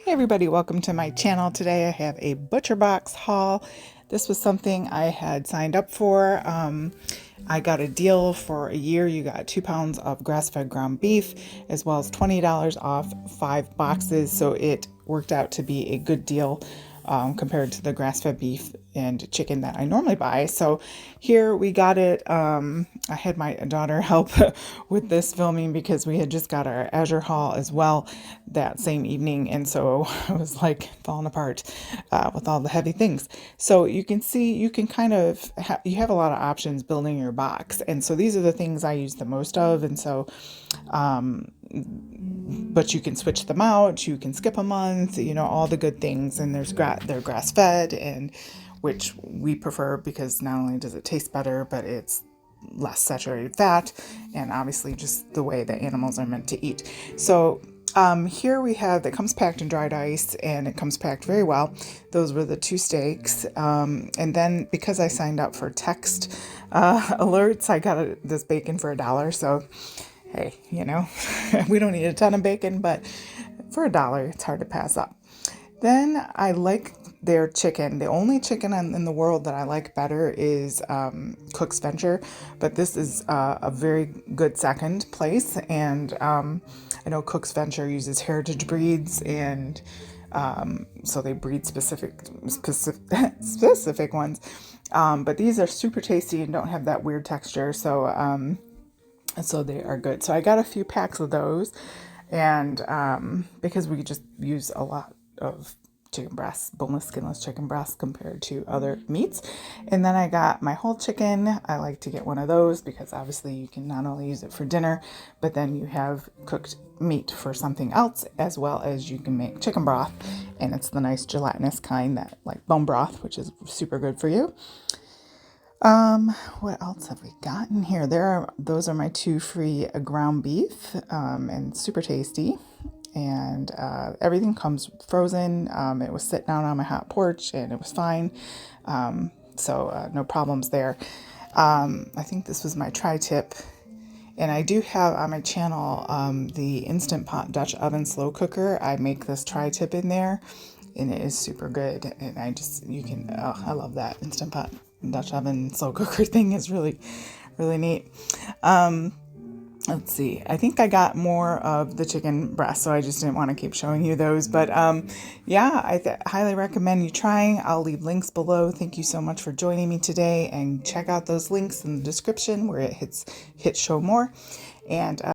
Hey everybody, welcome to my channel. Today I have a Butcherbox haul. This was something I had signed up for. I got a deal for a year. You got 2 pounds of grass-fed ground beef as well as $20 off 5 boxes. So it worked out to be a good deal compared to the grass-fed beef and chicken that I normally buy. So here we got it. I had my daughter help with this filming because we had just got our Azure haul as well that same evening, and so I was like falling apart with all the heavy things. So you can see you can kind of you have a lot of options building your box, and so these are the things I use the most of, and so but you can switch them out, you can skip a month, all the good things. And they're grass fed, and which we prefer because not only does it taste better, but it's less saturated fat, and obviously just the way that animals are meant to eat. So here we have that comes packed in dried ice, and it comes packed very well. Those were the 2 steaks. And then because I signed up for text alerts, I got this bacon for $1. So hey, we don't need a ton of bacon, but for $1, it's hard to pass up. Then I like their chicken. The only chicken in the world that I like better is Cook's Venture, but this is a very good second place. And I know Cook's Venture uses heritage breeds, and so they breed specific ones. But these are super tasty and don't have that weird texture. So they are good. So I got a few packs of those, and because we just use a lot of chicken breasts, boneless, skinless chicken breasts compared to other meats. And then I got my whole chicken. I like to get one of those because obviously you can not only use it for dinner, but then you have cooked meat for something else, as well as you can make chicken broth, and it's the nice gelatinous kind, that like bone broth, which is super good for you. What else have we got in here? Those are my 2 free ground beef, and super tasty. And everything comes frozen. It was sitting out on my hot porch, and it was fine. So no problems there. I think this was my tri-tip. And I do have on my channel the Instant Pot Dutch Oven Slow Cooker. I make this tri-tip in there, and it is super good. And I love that Instant Pot Dutch Oven Slow Cooker thing. Is really, really neat. Let's see. I think I got more of the chicken breast, so I just didn't want to keep showing you those. But yeah, I highly recommend you trying. I'll leave links below. Thank you so much for joining me today, and check out those links in the description where it hit show more. And